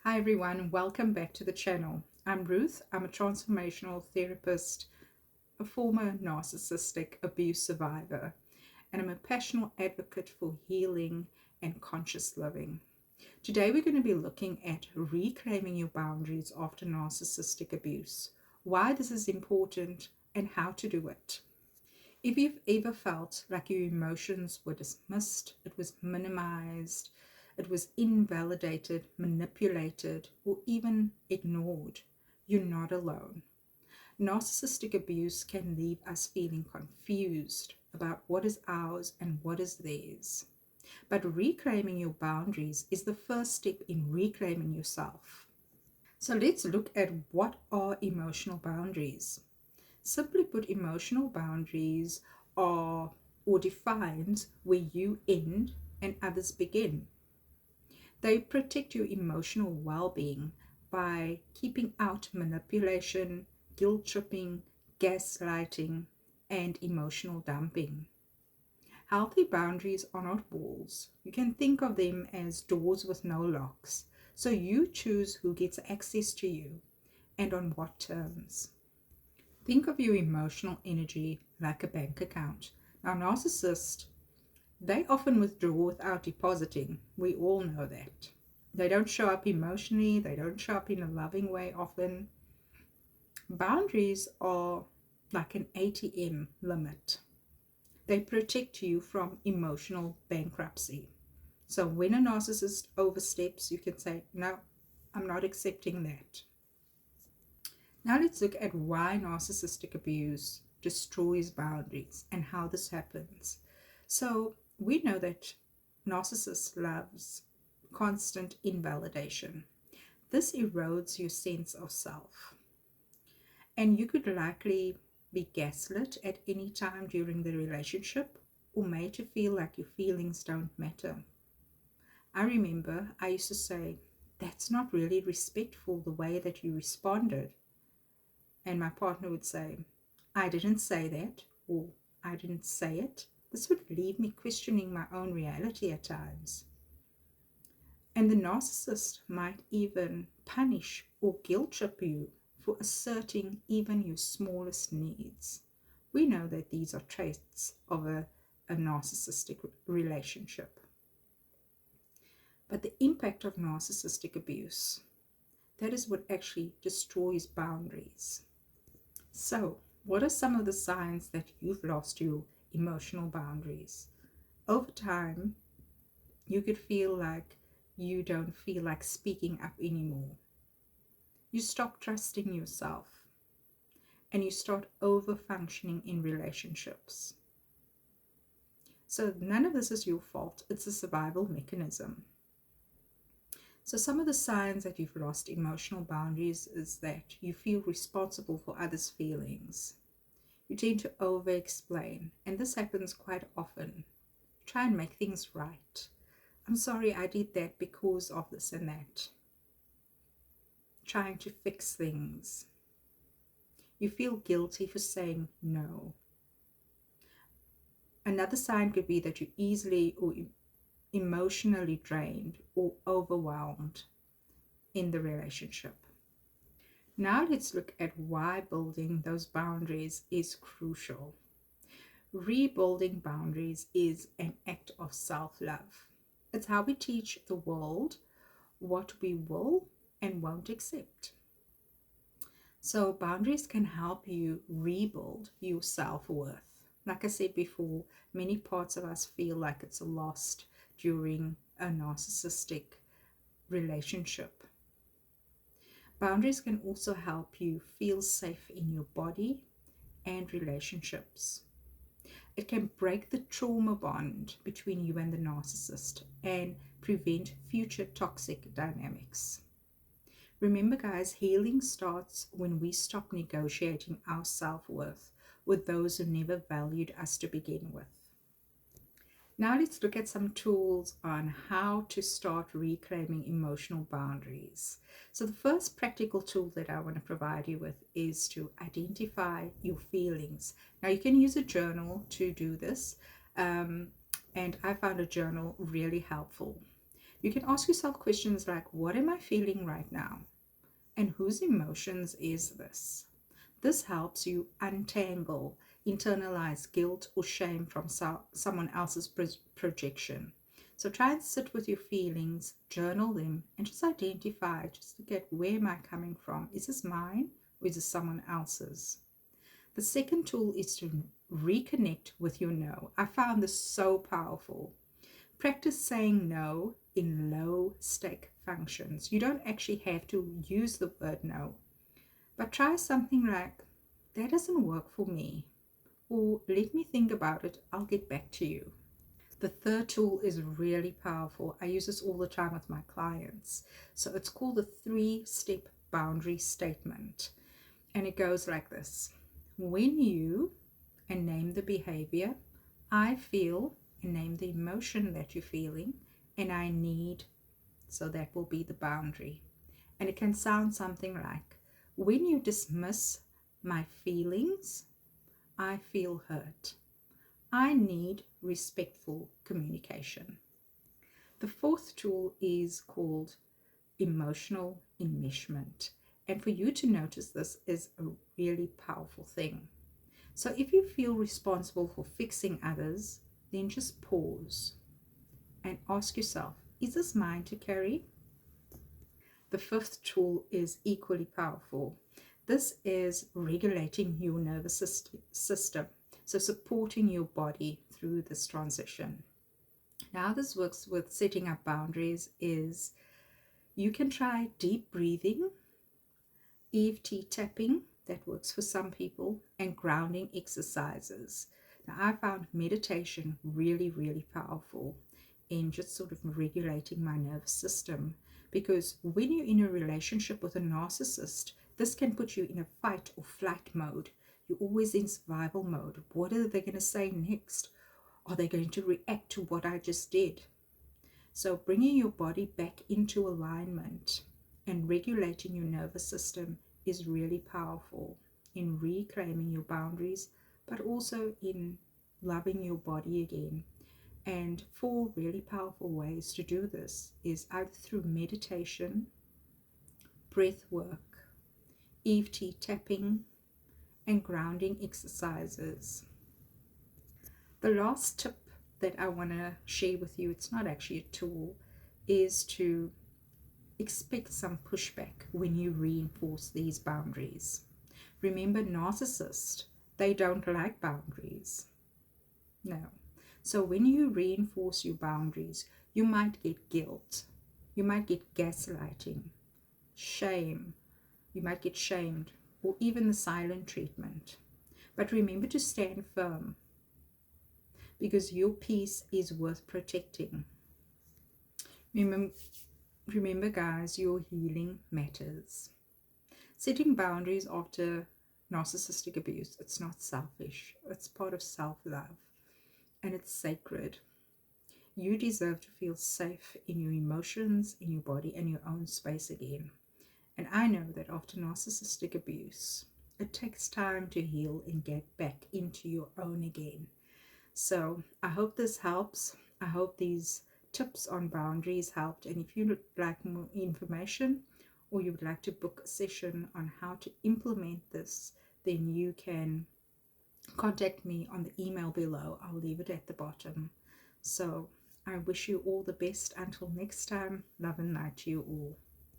Hi everyone, welcome back to the channel. I'm Ruth. I'm a transformational therapist, a former narcissistic abuse survivor, and I'm a passionate advocate for healing and conscious living. Today we're going to be looking at reclaiming your boundaries after narcissistic abuse, why this is important, and how to do it. If you've ever felt like your emotions were dismissed, it was minimized, it was invalidated, manipulated, or even ignored, you're not alone. Narcissistic abuse can leave us feeling confused about what is ours and what is theirs. But reclaiming your boundaries is the first step in reclaiming yourself. So let's look at what are emotional boundaries. Simply put, emotional boundaries are or defines where you end and others begin. They protect your emotional well-being by keeping out manipulation, guilt tripping, gaslighting, and emotional dumping. Healthy boundaries are not walls. You can think of them as doors with no locks. So you choose who gets access to you and on what terms. Think of your emotional energy like a bank account. Now, narcissists, they often withdraw without depositing. We all know that. They don't show up emotionally, they don't show up in a loving way often. Boundaries are like an ATM limit. They protect you from emotional bankruptcy. So when a narcissist oversteps, you can say, no, I'm not accepting that. Now let's look at why narcissistic abuse destroys boundaries and how this happens. So we know that narcissist loves constant invalidation. This erodes your sense of self. And you could likely be gaslit at any time during the relationship or made to feel like your feelings don't matter. I remember I used to say, that's not really respectful the way that you responded. And my partner would say, I didn't say that, or I didn't say it. This would leave me questioning my own reality at times. And the narcissist might even punish or guilt trip you for asserting even your smallest needs. We know that these are traits of a narcissistic relationship. But the impact of narcissistic abuse, that is what actually destroys boundaries. So, what are some of the signs that you've lost your emotional boundaries? Over time, you could feel like you don't feel like speaking up anymore. You stop trusting yourself and you start over functioning in relationships. So, none of this is your fault, it's a survival mechanism. So some of the signs that you've lost emotional boundaries is that you feel responsible for others' feelings. You tend to over-explain, and this happens quite often. Try and make things right. I'm sorry, I did that because of this and that. Trying to fix things. You feel guilty for saying no. Another sign could be that you're easily or emotionally drained or overwhelmed in the relationship. Now let's look at why building those boundaries is crucial. Rebuilding boundaries is an act of self-love. It's how we teach the world what we will and won't accept. So boundaries can help you rebuild your self-worth. Like I said before, many parts of us feel like it's lost during a narcissistic relationship. Boundaries can also help you feel safe in your body and relationships. It can break the trauma bond between you and the narcissist and prevent future toxic dynamics. Remember, guys, healing starts when we stop negotiating our self-worth with those who never valued us to begin with. Now let's look at some tools on how to start reclaiming emotional boundaries. So the first practical tool that I want to provide you with is to identify your feelings. Now you can use a journal to do this, and I found a journal really helpful. You can ask yourself questions like, what am I feeling right now? And whose emotions is this? This helps you untangle internalized guilt or shame from someone else's projection. So try and sit with your feelings, journal them, and just identify, just to get, where am I coming from? Is this mine or is this someone else's? The second tool is to reconnect with your no. I found this so powerful. Practice saying no in low stake functions. You don't actually have to use the word no, but try something like, that doesn't work for me, or let me think about it, I'll get back to you. The third tool is really powerful. I use this all the time with my clients. So it's called the 3-step boundary statement. And it goes like this. When you, and name the behavior, I feel, and name the emotion that you're feeling, and I need, so that will be the boundary. And it can sound something like, when you dismiss my feelings, I feel hurt. I need respectful communication. The fourth tool is called emotional enmeshment. And for you to notice this is a really powerful thing. So if you feel responsible for fixing others, then just pause and ask yourself, is this mine to carry? The fifth tool is equally powerful. This is regulating your nervous system, so supporting your body through this transition. Now this works with setting up boundaries is you can try deep breathing, EFT tapping, that works for some people, and grounding exercises. Now I found meditation really, really powerful in just sort of regulating my nervous system, because when you're in a relationship with a narcissist, this can put you in a fight or flight mode. You're always in survival mode. What are they going to say next? Are they going to react to what I just did? So bringing your body back into alignment and regulating your nervous system is really powerful in reclaiming your boundaries, but also in loving your body again. And 4 really powerful ways to do this is either through meditation, breath work, EFT tapping, and grounding exercises. The last tip that I want to share with you, it's not actually a tool, is to expect some pushback when you reinforce these boundaries. Remember, narcissists, they don't like boundaries. No. So when you reinforce your boundaries, you might get guilt, you might get gaslighting, shame, you might get shamed, or even the silent treatment. But remember to stand firm, because your peace is worth protecting. Remember guys, your healing matters. Setting boundaries after narcissistic abuse, it's not selfish, it's part of self-love, and it's sacred. You deserve to feel safe in your emotions, in your body, and your own space again. And I know that after narcissistic abuse, it takes time to heal and get back into your own again. So I hope this helps. I hope these tips on boundaries helped. And if you would like more information, or you would like to book a session on how to implement this, then you can contact me on the email below. I'll leave it at the bottom. So I wish you all the best. Until next time, love and light to you all.